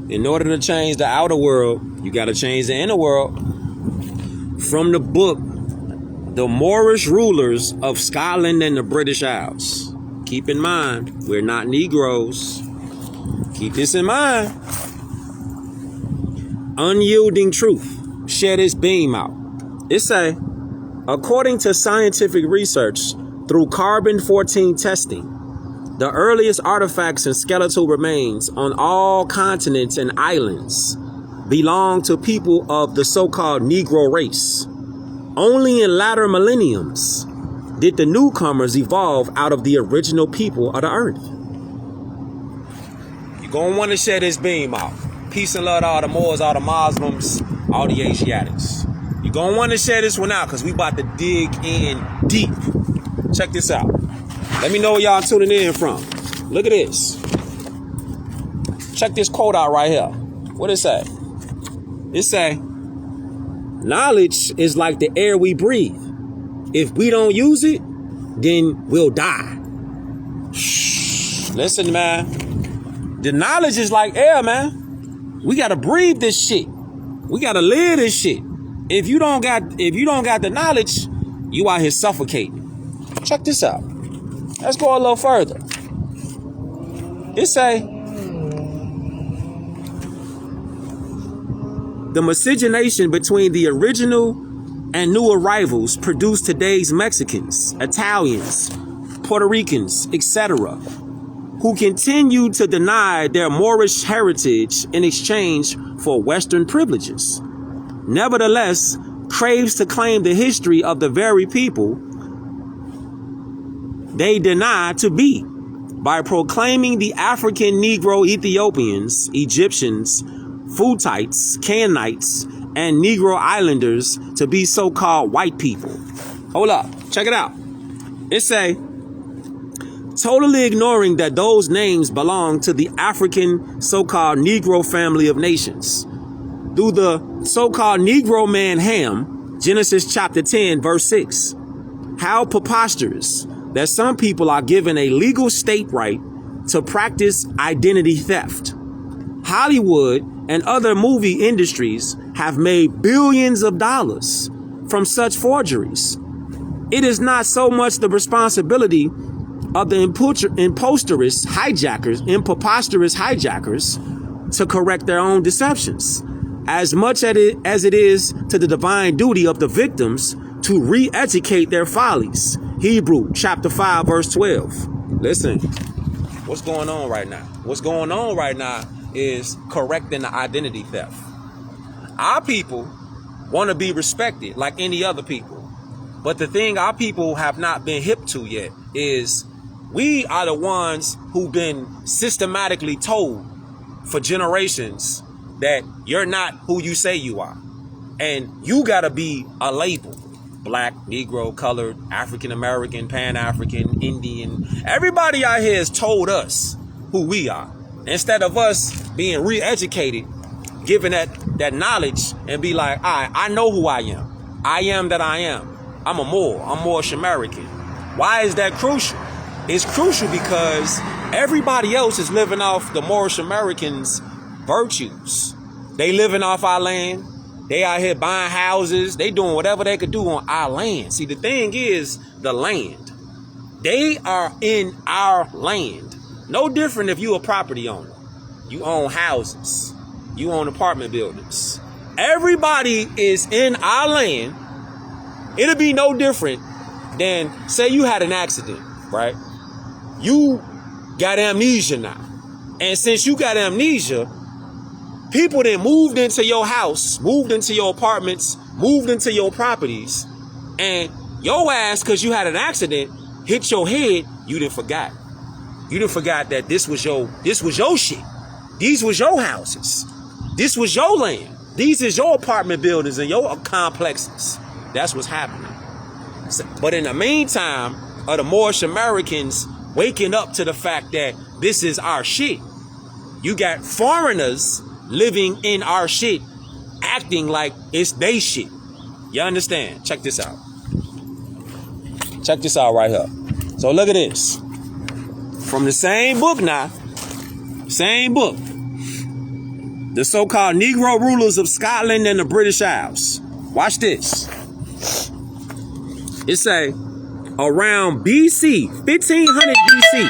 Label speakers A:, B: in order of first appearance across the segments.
A: In order to change the outer world, you got to change the inner world. From the book, The Moorish Rulers of Scotland and the British Isles. Keep in mind, we're not Negroes. Keep this in mind. Unyielding truth. Share this beam out. It say, according to scientific research through carbon-14 testing, the earliest artifacts and skeletal remains on all continents and islands belong to people of the so-called Negro race. Only in latter millenniums did the newcomers evolve out of the original people of the earth. You're going to want to share this beam out. Peace and love to all the Moors, all the Muslims, all the Asiatics. You're going to want to share this one out because we about to dig in deep. Check this out. Let me know where y'all tuning in from. Look at this. Check this quote out right here. What it say? It say, knowledge is like the air we breathe. If we don't use it, then we'll die. Shh. Listen, man. The knowledge is like air, man. We gotta breathe this shit. We gotta live this shit. If you don't got the knowledge, you out here suffocating. Check this out. Let's go a little further. It say, the miscegenation between the original and new arrivals produced today's Mexicans, Italians, Puerto Ricans, etc., who continue to deny their Moorish heritage in exchange for Western privileges. Nevertheless, craves to claim the history of the very people they deny to be by proclaiming the African Negro Ethiopians, Egyptians, Futhites, Canaanites, and Negro Islanders to be so-called white people. Hold up. Check it out. It say, totally ignoring that those names belong to the African so-called Negro family of nations. Through the so-called Negro man Ham, Genesis chapter 10, verse 6. How preposterous that some people are given a legal state right to practice identity theft. Hollywood and other movie industries have made billions of dollars from such forgeries. It is not so much the responsibility of the imposterous hijackers to correct their own deceptions, as much as it is to the divine duty of the victims to re-educate their follies. Hebrew chapter 5 verse 12. Listen, what's going on right now? What's going on right now is correcting the identity theft. Our people want to be respected like any other people. But the thing our people have not been hip to yet is we are the ones who've been systematically told for generations that you're not who you say you are. And you got to be a label. Black, Negro, colored, African American, Pan-African, Indian. Everybody out here has told us who we are. Instead of us being re-educated, given that knowledge and be like, all right, I know who I am. I am that I am. I'm a Moor. I'm Moorish American. Why is that crucial? It's crucial because everybody else is living off the Moorish Americans' virtues. They living off our land. They out here buying houses. They doing whatever they could do on our land. See, the thing is the land. They are in our land. No different if you a property owner. You own houses. You own apartment buildings. Everybody is in our land. It'll be no different than, say you had an accident, right? You got amnesia now. And since you got amnesia, people then moved into your house, moved into your apartments, moved into your properties, and your ass, because you had an accident, hit your head, you done forgot. You done forgot that this was your shit. These was your houses. This was your land. These is your apartment buildings and your complexes. That's what's happening. But in the meantime, of the Moorish Americans waking up to the fact that this is our shit, you got foreigners living in our shit, acting like it's they shit. You understand? Check this out. Check this out right here. So look at this. From the same book now. Same book. The so-called Negro rulers of Scotland and the British Isles. Watch this. It say around BC, 1500 BC.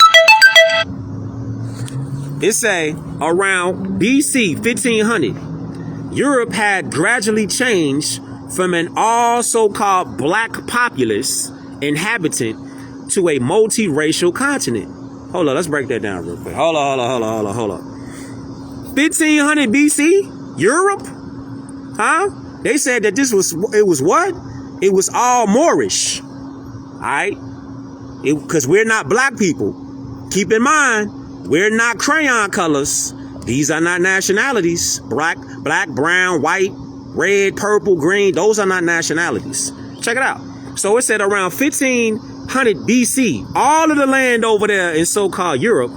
A: It say around BC 1500, Europe had gradually changed from an all so-called black populace inhabitant to a multiracial continent. Hold on, let's break that down real quick. Hold on. 1500 BC, Europe? Huh? They said that it was what? It was all Moorish. All right? Because we're not black people. Keep in mind, we're not crayon colors. These are not nationalities. Black, brown, white, red, purple, green. Those are not nationalities. Check it out. So it said around 1500 BC, all of the land over there in so-called Europe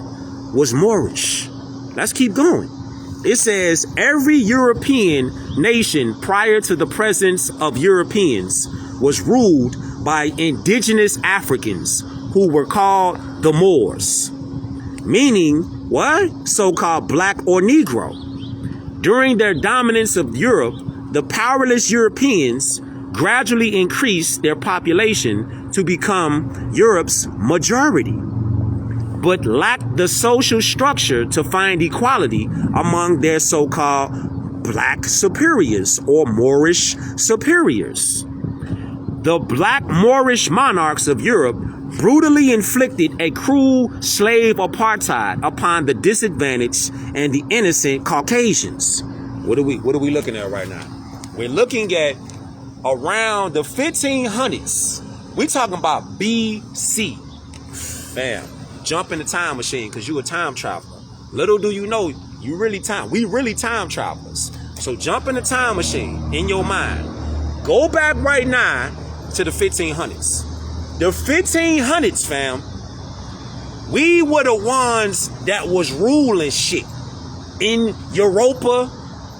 A: was Moorish. Let's keep going. It says every European nation prior to the presence of Europeans was ruled by indigenous Africans who were called the Moors. Meaning, what? So-called black or Negro. During their dominance of Europe, the powerless Europeans gradually increased their population to become Europe's majority, but lacked the social structure to find equality among their so-called black superiors or Moorish superiors. The black Moorish monarchs of Europe brutally inflicted a cruel slave apartheid upon the disadvantaged and the innocent Caucasians. What are we looking at right now? We're looking at around the 1500s. We're talking about BC. Fam, jump in the time machine because you're a time traveler. Little do you know, we really time travelers. So jump in the time machine in your mind. Go back right now to the 1500s. The 1500s, fam, we were the ones that was ruling shit in Europa,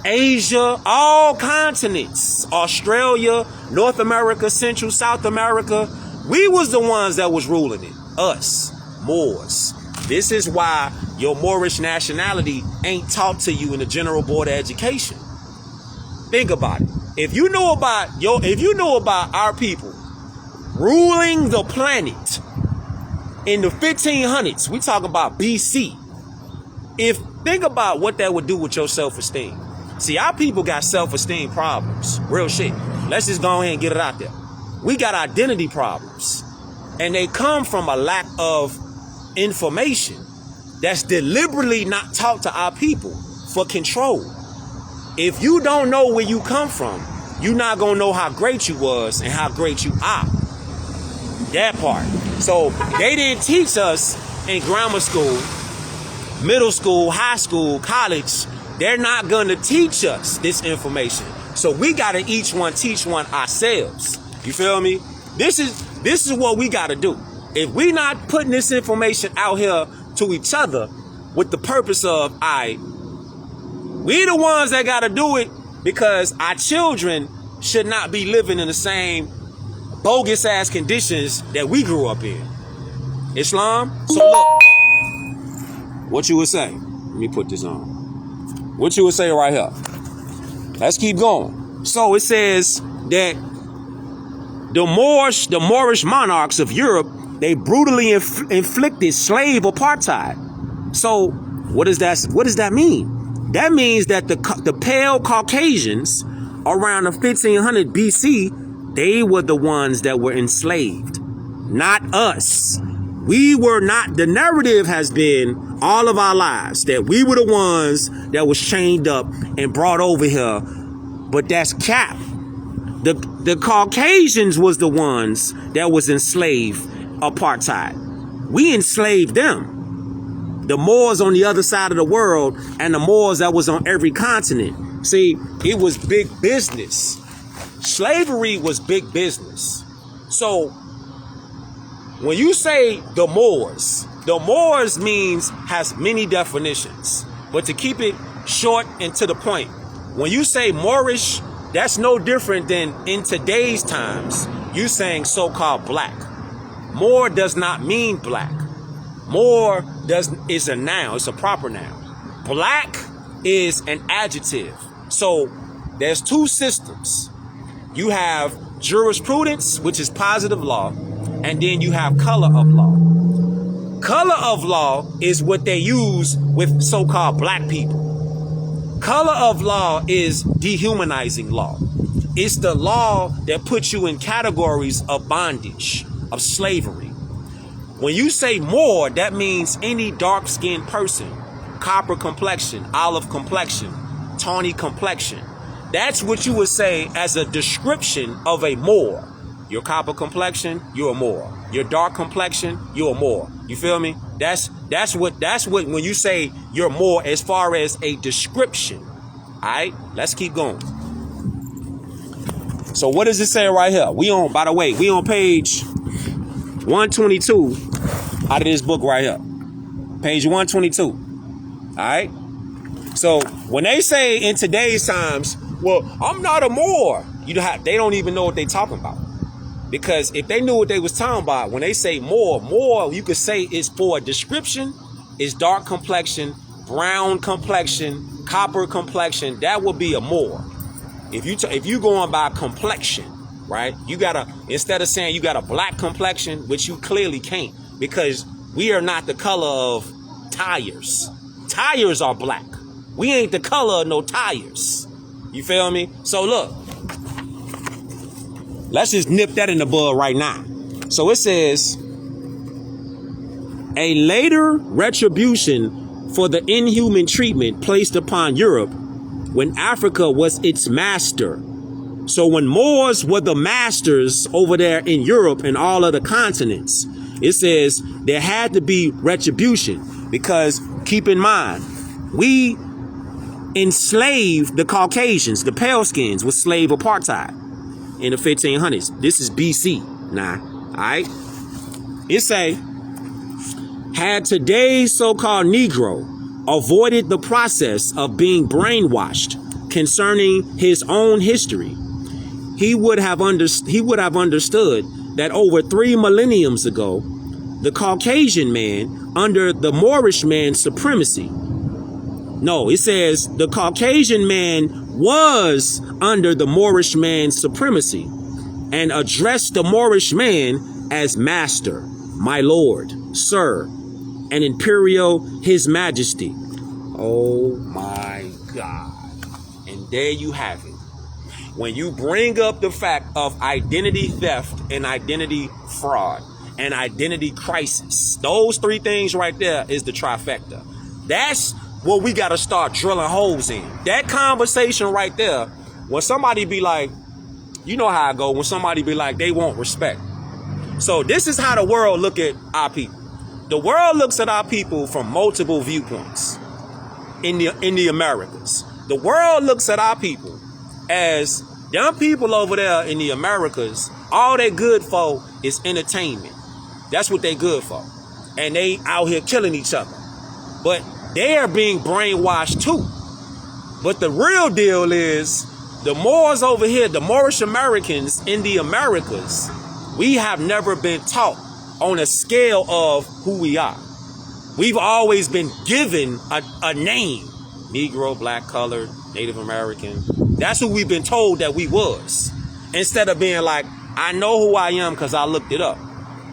A: Asia, all continents, Australia, North America, Central, South America. We was the ones that was ruling it. Us, Moors. This is why your Moorish nationality ain't taught to you in the General Board of Education. Think about it. If you know about our people ruling the planet in the 1500s, we talk about BC. Think about what that would do with your self-esteem. See, our people got self-esteem problems. Real shit. Let's just go ahead and get it out there. We got identity problems. And they come from a lack of information that's deliberately not taught to our people for control. If you don't know where you come from, you're not going to know how great you was and how great you are. That part. So they didn't teach us in grammar school, middle school, high school, college. They're not going to teach us this information. So we got to each one teach one ourselves. You feel me? This is what we got to do. If we not putting this information out here to each other with the purpose of, we the ones that got to do it because our children should not be living in the same bogus ass conditions that we grew up in. Islam? So look, what you would say? Let me put this on. What you would say right here. Let's keep going. So it says that the Moorish monarchs of Europe, they brutally inflicted slave apartheid. So what does that mean? That means that the pale Caucasians around the 1500 BC, they were the ones that were enslaved, not us. We were not. The narrative has been all of our lives that we were the ones that was chained up and brought over here. But that's cap. The Caucasians was the ones that was enslaved apartheid. We enslaved them. The Moors on the other side of the world and the Moors that was on every continent. See, it was big business. Slavery was big business. So when you say the Moors has many definitions. But to keep it short and to the point, when you say Moorish, that's no different than in today's times, you saying so-called black. Moor does not mean black. Moor is a noun. It's a proper noun. Black is an adjective. So there's two systems. You have jurisprudence, which is positive law, and then you have color of law. Color of law is what they use with so-called black people. Color of law is dehumanizing law. It's the law that puts you in categories of bondage, of slavery. When you say Moor, that means any dark-skinned person, copper complexion, olive complexion, tawny complexion. That's what you would say as a description of a Moor. Your copper complexion, you're a Moor. Your dark complexion, you're a Moor. You feel me? That's what when you say you're Moor as far as a description. All right, let's keep going. So what does it say right here? We on page 122 out of this book right here. Page 122. All right. So when they say in today's times, well, I'm not a Moor, they don't even know what they're talking about. Because if they knew what they was talking about, when they say Moor, you could say it's for a description. It's dark complexion, brown complexion, copper complexion. That would be a Moor. If you going by complexion, right? You gotta, instead of saying you got a black complexion, which you clearly can't, because we are not the color of tires. Tires are black. We ain't the color of no tires. You feel me? So look, let's just nip that in the bud right now. So it says, a later retribution for the inhuman treatment placed upon Europe when Africa was its master. So when Moors were the masters over there in Europe and all other continents, it says there had to be retribution, because keep in mind, we enslaved the Caucasians, the pale skins, with slave apartheid in the 1500s. This is BC now. All right. It say, had today's so-called Negro avoided the process of being brainwashed concerning his own history, he would have understood that over 3 millenniums ago, the Caucasian man under the Moorish man's supremacy. No, it says the Caucasian man was under the Moorish man's supremacy and addressed the Moorish man as master, my lord, sir, and imperial his majesty. Oh my God. And there you have it. When you bring up the fact of identity theft and identity fraud and identity crisis, those 3 things right there is the trifecta. That's what we got to start drilling holes in. That conversation right there, when somebody be like, you know how I go, when somebody be like, they want respect. So this is how the world look at our people. The world looks at our people from multiple viewpoints in the Americas. The world looks at our people as young people over there in the Americas. All they good for is entertainment. That's what they good for. And they out here killing each other. But they are being brainwashed too. But the real deal is the Moors over here, the Moorish Americans in the Americas, we have never been taught on a scale of who we are. We've always been given a name. Negro, black, colored, Native American. That's who we've been told that we was. Instead of being like, I know who I am because I looked it up.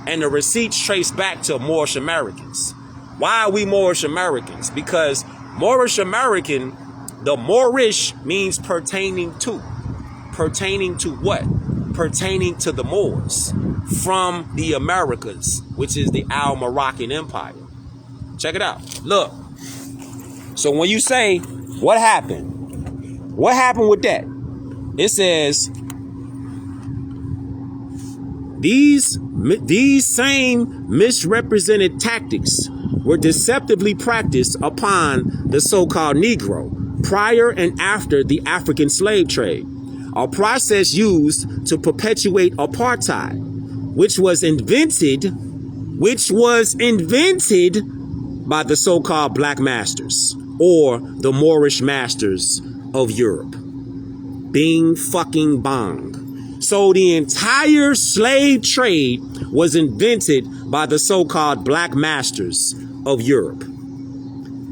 A: And the receipts trace back to Moorish Americans. Why are we Moorish Americans? Because Moorish American, the Moorish means pertaining to. Pertaining to what? Pertaining to the Moors from the Americas, which is the Al-Moroccan Empire. Check it out. Look. So when you say, what happened? What happened with that? It says, these same misrepresented tactics were deceptively practiced upon the so-called Negro prior and after the African slave trade, a process used to perpetuate apartheid, which was invented by the so-called black masters or the Moorish masters of Europe. Bing fucking bong. So the entire slave trade was invented by the so-called black masters of Europe.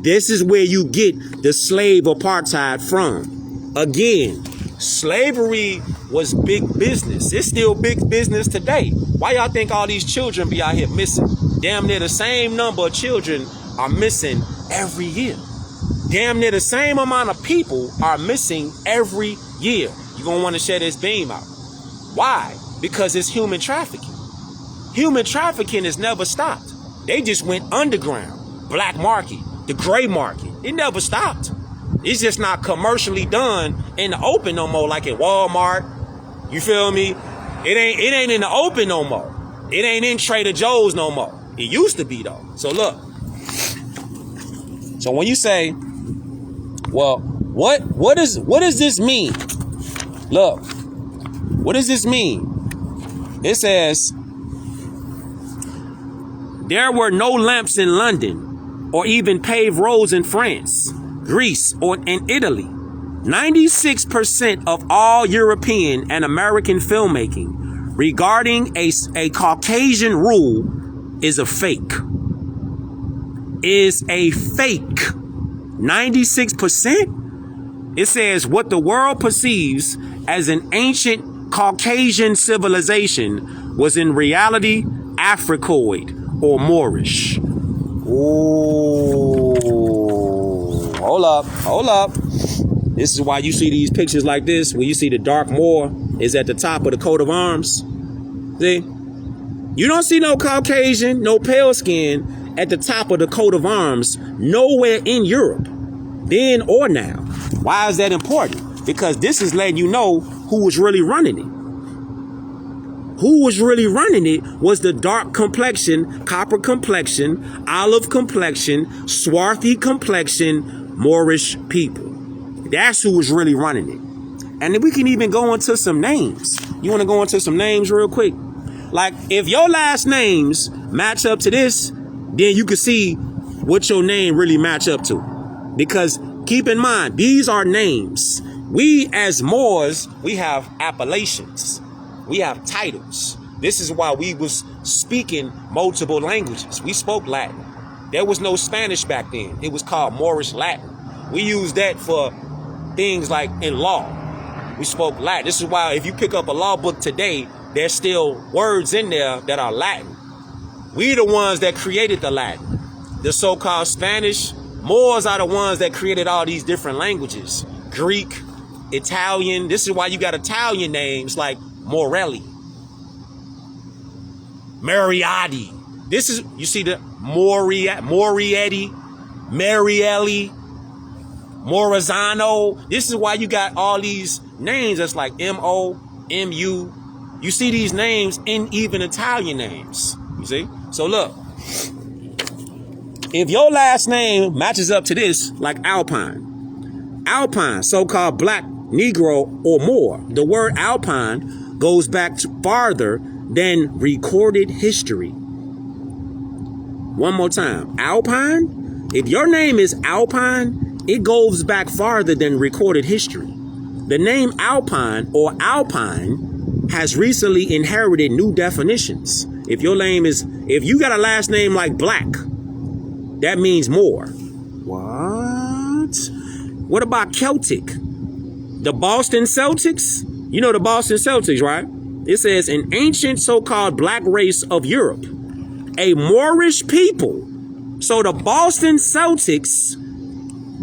A: This is where you get the slave apartheid from. Again, slavery was big business. It's still big business today. Why y'all think all these children be out here missing? Damn near the same number of children are missing every year. Damn near the same amount of people are missing every year. You're going to want to share this beam out. Why? Because it's human trafficking. Human trafficking has never stopped. They just went underground. Black market, the gray market. It never stopped. It's just not commercially done in the open no more, like at Walmart. You feel me? It ain't in the open no more. It ain't in Trader Joe's no more. It used to be though. So look. So when you say, well, what does this mean? Look, what does this mean? It says, there were no lamps in London or even paved roads in France, Greece, or in Italy. 96% of all European and American filmmaking regarding a Caucasian rule is a fake. Is a fake. 96%? It says what the world perceives as an ancient Caucasian civilization was in reality Africoid or Moorish. Ooh, hold up. This is why you see these pictures like this, when you see the dark Moor is at the top of the coat of arms. See? You don't see no Caucasian, no pale skin at the top of the coat of arms nowhere in Europe, then or now. Why is that important? Because this is letting you know who was really running it. Who was really running it was the dark complexion, copper complexion, olive complexion, swarthy complexion, Moorish people. That's who was really running it. And then we can even go into some names. You want to go into some names real quick? Like if your last names match up to this, then you can see what your name really match up to. Because keep in mind, these are names. We as Moors, we have appellations. We have titles. This is why we was speaking multiple languages. We spoke Latin. There was no Spanish back then. It was called Moorish Latin. We used that for things like in law. We spoke Latin. This is why if you pick up a law book today, there's still words in there that are Latin. We the ones that created the Latin. The so-called Spanish, Moors are the ones that created all these different languages. Greek, Italian. This is why you got Italian names like Morelli, Mariotti. This is, you see the Morietti, Marielli, Morazano. This is why you got all these names that's like M-O, M-U. You see these names in even Italian names. You see? So look, if your last name matches up to this, like Alpine, so-called black, Negro, or Moor, the word Alpine goes back farther than recorded history. One more time. Alpine? If your name is Alpine, it goes back farther than recorded history. The name Alpine or Alpine has recently inherited new definitions. If your name is, if you got a last name like Black, that means Moor. What? What about Celtic? The Boston Celtics? You know the Boston Celtics, right? It says an ancient so-called black race of Europe, a Moorish people. So the Boston Celtics,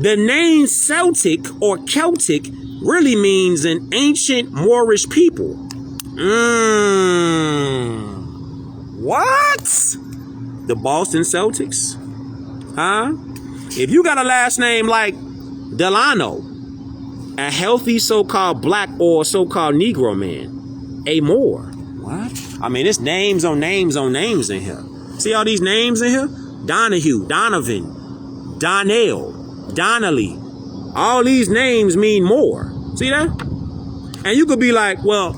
A: the name Celtic or Celtic really means an ancient Moorish people. What? The Boston Celtics? Huh? If you got a last name like Delano, a healthy so-called black or so-called Negro man, a Moor. What? I mean, it's names on names on names in here. See all these names in here? Donahue, Donovan, Donnell, Donnelly. All these names mean Moor. See that? And you could be like, well,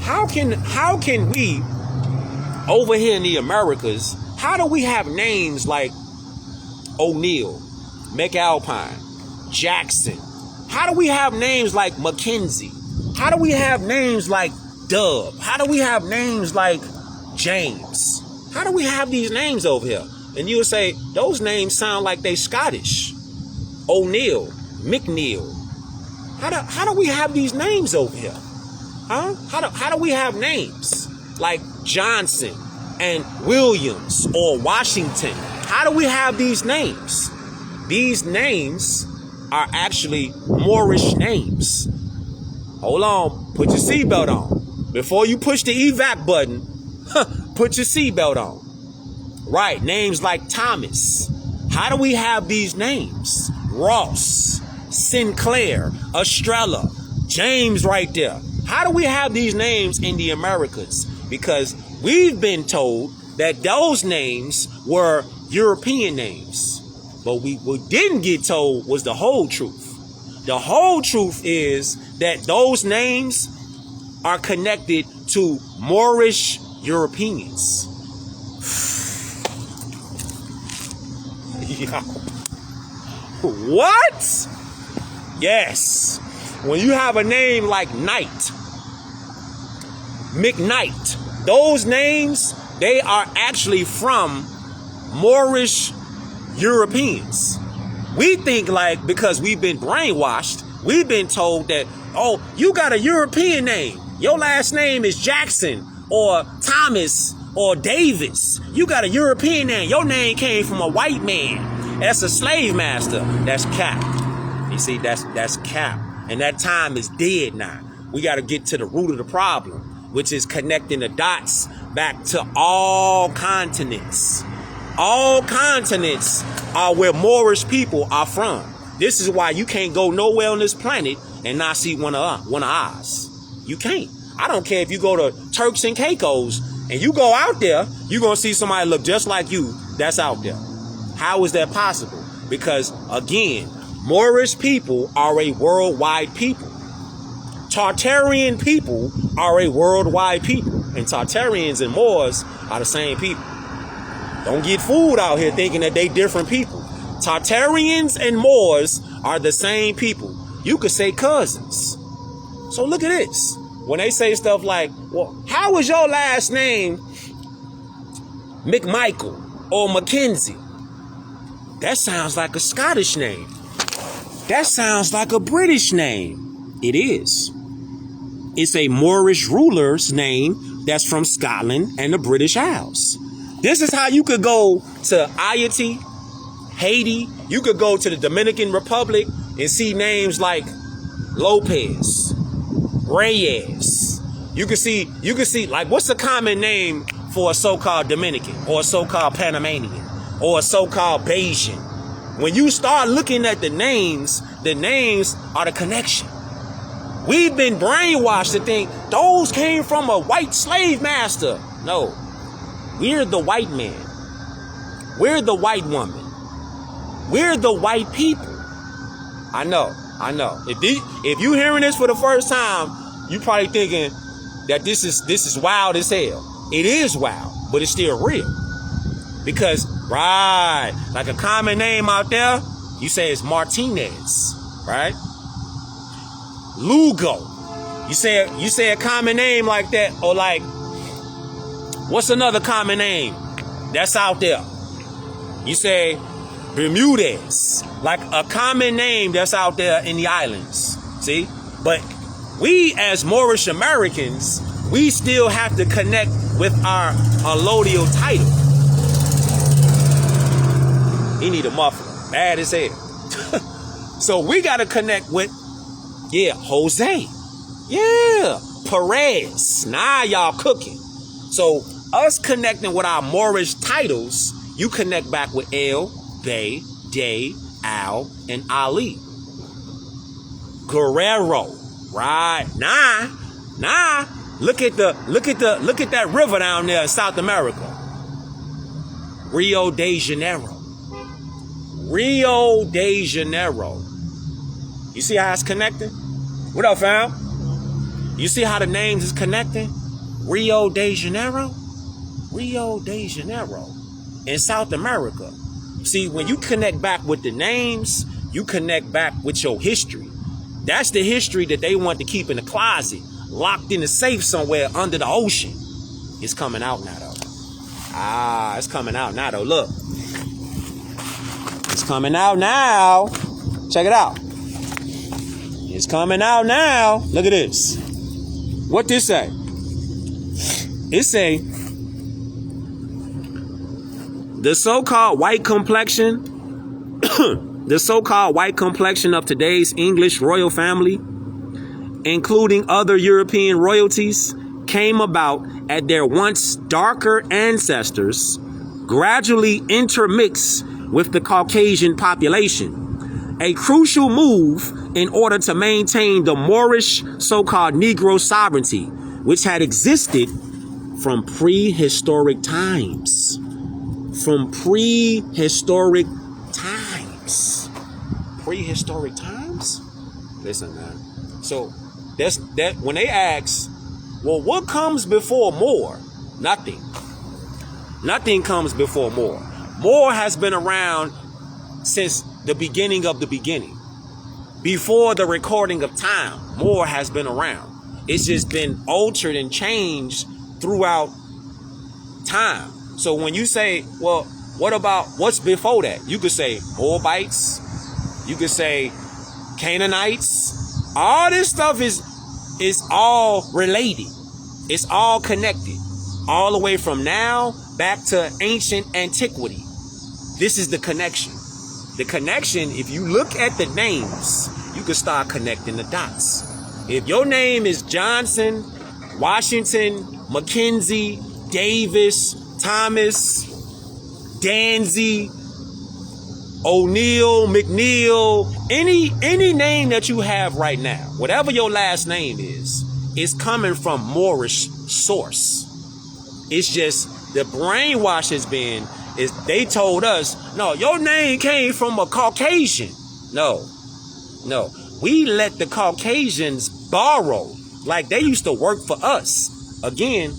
A: how can we over here in the Americas, how do we have names like O'Neill, McAlpine, Jackson? How do we have names like Mackenzie? How do we have names like Dub? How do we have names like James? How do we have these names over here? And you'll say, those names sound like they Scottish. O'Neill, McNeil. How do we have these names over here? Huh? How do we have names like Johnson and Williams or Washington? How do we have these names? These names are actually Moorish names. Hold on, put your seatbelt on. Before you push the evac button, put your seatbelt on. Right, names like Thomas. How do we have these names? Ross, Sinclair, Estrella, James right there. How do we have these names in the Americas? Because we've been told that those names were European names. But what didn't get told was the whole truth. The whole truth is that those names are connected to Moorish Europeans. What? Yes. When you have a name like Knight, McKnight, those names, they are actually from Moorish Europeans. We think like, because we've been brainwashed, we've been told that, oh, you got a European name. Your last name is Jackson or Thomas or Davis. You got a European name. Your name came from a white man. That's a slave master. That's cap. You see, that's cap. And that time is dead now. We got to get to the root of the problem, which is connecting the dots back to all continents. All continents are where Moorish people are from. This is why you can't go nowhere on this planet and not see one of ours. You can't. I don't care if you go to Turks and Caicos and you go out there, you're going to see somebody look just like you that's out there. How is that possible? Because, again, Moorish people are a worldwide people. Tartarian people are a worldwide people. And Tartarians and Moors are the same people. Don't get fooled out here thinking that they different people. Tartarians and Moors are the same people. You could say cousins. So look at this. When they say stuff like, well, how is your last name McMichael or Mackenzie? That sounds like a Scottish name. That sounds like a British name. It is. It's a Moorish ruler's name that's from Scotland and the British Isles. This is how you could go to Haiti, Haiti. You could go to the Dominican Republic and see names like Lopez, Reyes. You can see like, what's a common name for a so-called Dominican or a so-called Panamanian or a so-called Bayesian? When you start looking at the names are the connection. We've been brainwashed to think those came from a white slave master. No, we're the white man. We're the white woman. We're the white people. I know. If you hearing this for the first time, you probably thinking that this is wild as hell. It is wild, but it's still real. Because, right, like a common name out there, you say it's Martinez, right? Lugo. You say a common name like that, or like, what's another common name that's out there? You say Bermudez, like a common name that's out there in the islands. See? But we as Moorish Americans, we still have to connect with our allodial title. He need a muffler. Bad as hell. So we got to connect with, Jose. Yeah, Perez. Now y'all cooking. So us connecting with our Moorish titles, you connect back with El, Bay, Day, Al, and Ali. Guerrero. Right. Nah. Look at that river down there in South America. Rio de Janeiro. Rio de Janeiro. You see how it's connecting? What up, fam? You see how the names is connecting? Rio de Janeiro? Rio de Janeiro. In South America. See, when you connect back with the names, you connect back with your history. That's the history that they want to keep in the closet, locked in a safe somewhere under the ocean. It's coming out now, though. It's coming out now, though. Look. It's coming out now. Check it out. It's coming out now. Look at this. What this say? It say the so-called white complexion, the so-called white complexion of today's English royal family, including other European royalties, came about at their once darker ancestors, gradually intermix with the Caucasian population, a crucial move in order to maintain the Moorish so-called Negro sovereignty, which had existed from prehistoric times. From prehistoric times. Prehistoric times? Listen, man. So that's that when they ask, well, what comes before more? Nothing. Nothing comes before more. More has been around since the beginning of the beginning. Before the recording of time, more has been around. It's just been altered and changed throughout time. So when you say, well, what about what's before that? You could say Moabites. You could say Canaanites. All this stuff is all related. It's all connected. All the way from now back to ancient antiquity. This is the connection. The connection, if you look at the names, you can start connecting the dots. If your name is Johnson, Washington, McKenzie, Davis, Thomas, Danzy, O'Neill, McNeil, any name that you have right now, whatever your last name is coming from Moorish source. It's just the brainwash has been is they told us, no, your name came from a Caucasian. No. We let the Caucasians borrow like they used to work for us. Again,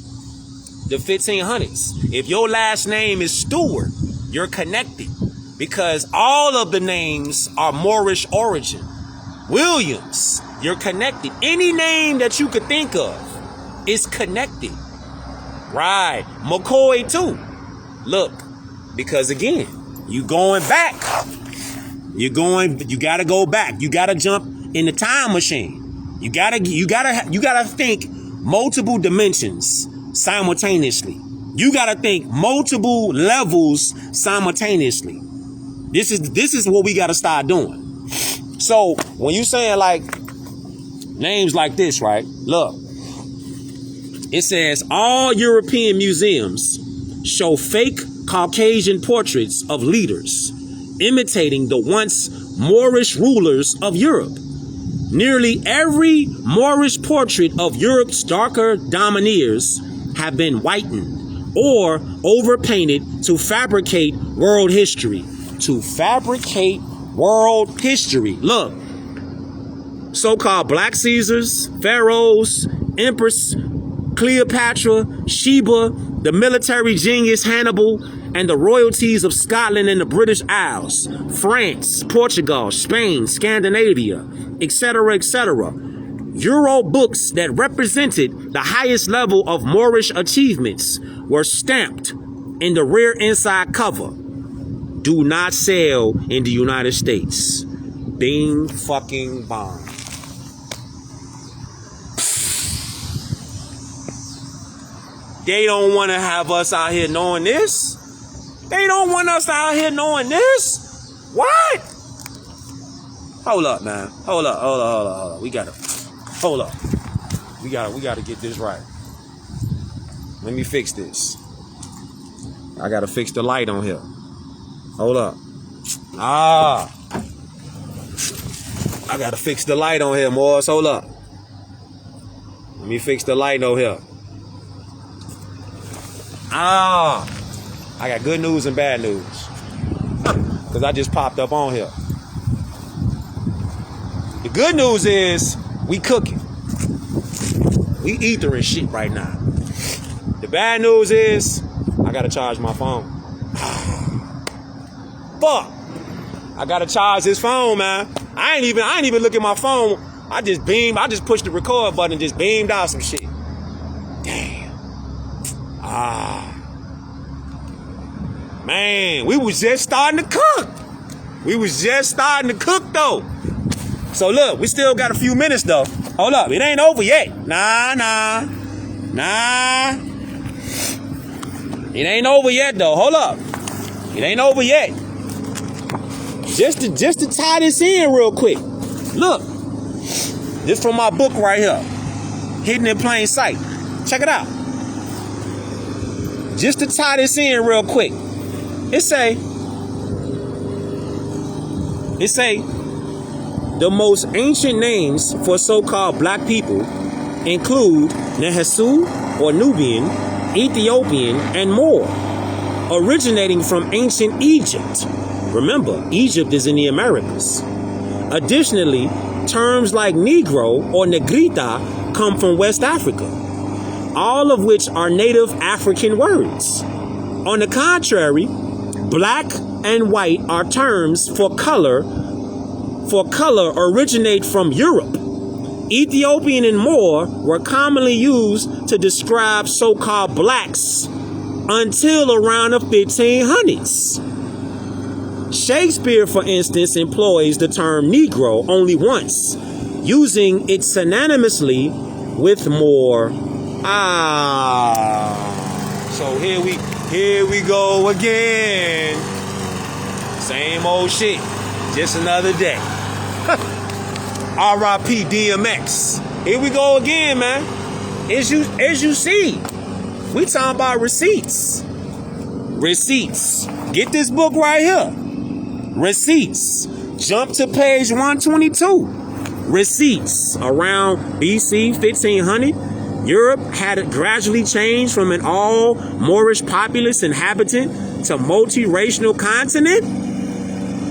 A: the 1500s. If your last name is Stewart, you're connected because all of the names are Moorish origin. Williams, you're connected. Any name that you could think of is connected. Right. McCoy too. Look, because again, you going back. You gotta go back. You gotta jump in the time machine. You gotta think multiple dimensions simultaneously. You gotta think multiple levels simultaneously. This is what we gotta start doing. So when you saying like names like this, right? Look, it says all European museums show fake Caucasian portraits of leaders imitating the once Moorish rulers of Europe. Nearly every Moorish portrait of Europe's darker domineers have been whitened or overpainted to fabricate world history. To fabricate world history. Look, so-called Black Caesars, Pharaohs, Empress Cleopatra, Sheba, the military genius Hannibal, and the royalties of Scotland and the British Isles, France, Portugal, Spain, Scandinavia, etc., etc. Euro books that represented the highest level of Moorish achievements were stamped in the rear inside cover. Do not sell in the United States. Bing fucking bong. They don't want to have us out here knowing this. They don't want us out here knowing this. What? Hold up, man. Hold up. We gotta get this right. Let me fix this. I gotta fix the light on here. Hold up. I gotta fix the light on here, Morris. Hold up. Let me fix the light on here. I got good news and bad news. Because I just popped up on here. The good news is we cooking. We ethering shit right now. The bad news is I gotta charge my phone. Fuck. I gotta charge this phone, man. I ain't even look at my phone. I just pushed the record button and just beamed out some shit. Damn. Man, we was just starting to cook. We was just starting to cook though. So look, we still got a few minutes though. Hold up, it ain't over yet. Nah. It ain't over yet though. Hold up. It ain't over yet. Just to tie this in real quick. Look. This from my book right here. Hidden in Plain Sight. Check it out. Just to tie this in real quick. It say the most ancient names for so-called black people include Nehesu or Nubian, Ethiopian, and more, originating from ancient Egypt. Remember, Egypt is in the Americas. Additionally, terms like Negro or Negrita come from West Africa, all of which are native African words. On the contrary, black and white are terms for color originate from Europe. Ethiopian and Moor were commonly used to describe so-called blacks until around the 1500s. Shakespeare, for instance, employs the term Negro only once, using it synonymously with Moor. So here we go again. Same old shit, just another day. R.I.P. DMX. Here we go again, man. As you see, we talking about receipts. Receipts. Get this book right here. Receipts. Jump to page 122. Receipts. Around BC 1500, Europe had gradually changed from an all Moorish populous inhabitant to multiracial continent.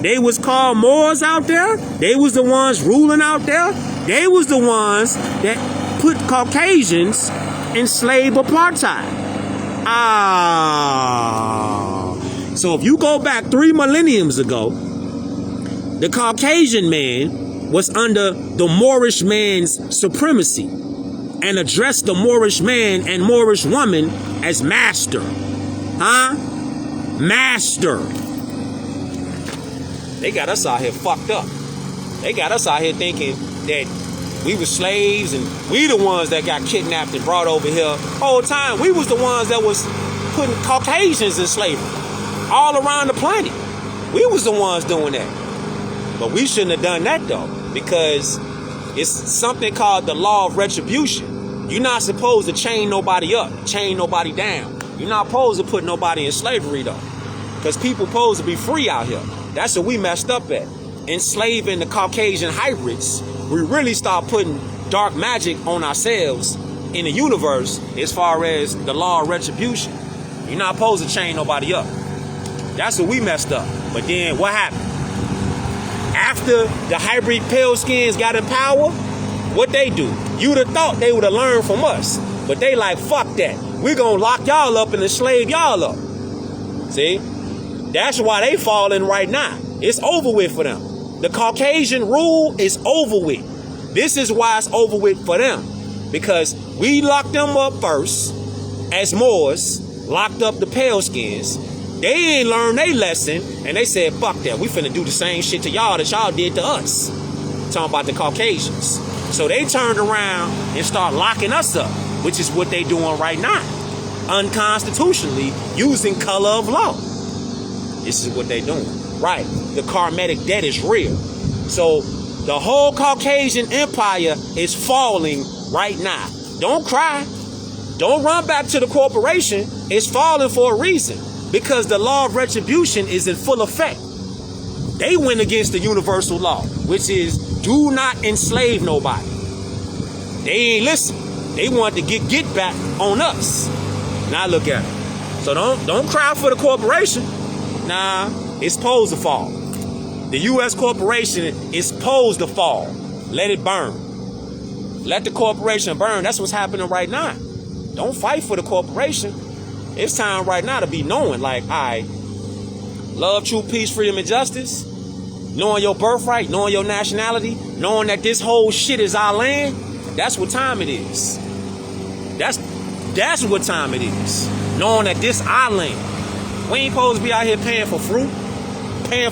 A: They was called Moors out there. They was the ones ruling out there. They was the ones that put Caucasians in slave apartheid. So if you go back 3 millenniums ago, the Caucasian man was under the Moorish man's supremacy and addressed the Moorish man and Moorish woman as master. Master. They got us out here fucked up. They got us out here thinking that we were slaves and we the ones that got kidnapped and brought over here. Whole time we was the ones that was putting Caucasians in slavery all around the planet. We was the ones doing that. But we shouldn't have done that though, because it's something called the law of retribution. You're not supposed to chain nobody up, chain nobody down. You're not supposed to put nobody in slavery though, because people supposed to be free out here. That's what we messed up at. Enslaving the Caucasian hybrids, we really start putting dark magic on ourselves in the universe as far as the law of retribution. You're not supposed to chain nobody up. That's what we messed up. But then what happened? After the hybrid pale skins got in power, what they do? You'd have thought they would have learned from us. But they like, fuck that. We're going to lock y'all up and enslave y'all up. See? That's why they falling right now. It's over with for them. The Caucasian rule is over with. This is why it's over with for them. Because we locked them up first as Moors, locked up the pale skins. They ain't learned their lesson, and they said, fuck that. We finna do the same shit to y'all that y'all did to us. Talking about the Caucasians. So they turned around and start locking us up, which is what they doing right now. Unconstitutionally, using color of law. This is what they doing. Right. The karmatic debt is real. So the whole Caucasian empire is falling right now. Don't cry. Don't run back to the corporation. It's falling for a reason. Because the law of retribution is in full effect. They went against the universal law, which is do not enslave nobody. They ain't listen. They want to get back on us. Now look at it. So don't cry for the corporation. Nah, it's supposed to fall. The U.S. corporation is supposed to fall. Let it burn. Let the corporation burn. That's what's happening right now. Don't fight for the corporation. It's time right now to be knowing, like, all right, love, truth, peace, freedom, and justice. Knowing your birthright, knowing your nationality, knowing that this whole shit is our land. That's what time it is. That's what time it is. Knowing that this our land. We ain't supposed to be out here paying for fruit, Paying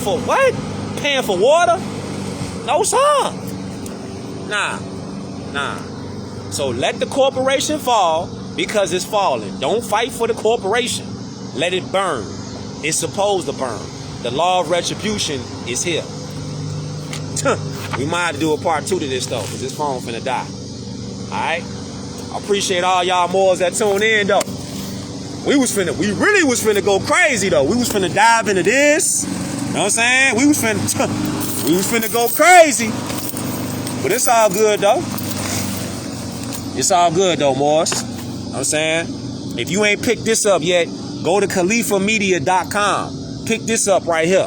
A: for what? Paying for water? No, sir. Nah. So let the corporation fall because it's falling. Don't fight for the corporation. Let it burn. It's supposed to burn. The law of retribution is here. We might have to do a part 2 to this though, because this phone finna die. Alright? I appreciate all y'all Moors that tune in though. We really was finna go crazy though. We was finna dive into this. You know what I'm saying? We was finna go crazy. But it's all good though. It's all good though, Moors. You know what I'm saying? If you ain't picked this up yet, go to khalifamedia.com. Pick this up right here.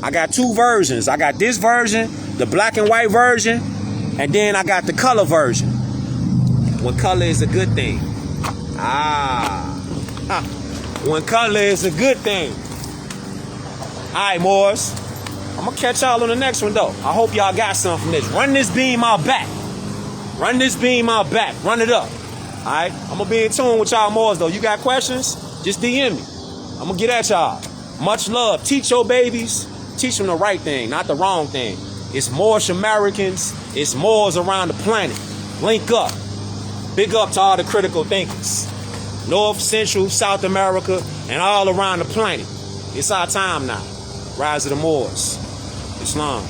A: I got 2 versions. I got this version, the black and white version, and then I got the color version. When color is a good thing. When color is a good thing. Alright, Moors. I'm gonna catch y'all on the next one though. I hope y'all got something from this. Run this beam out back. Run this beam out back. Run it up. Alright? I'm gonna be in tune with y'all Moors though. You got questions? Just DM me. I'm gonna get at y'all. Much love. Teach your babies. Teach them the right thing, not the wrong thing. It's Moorish Americans. It's Moors around the planet. Link up. Big up to all the critical thinkers. North, Central, South America, and all around the planet. It's our time now. Rise of the Moors. Islam.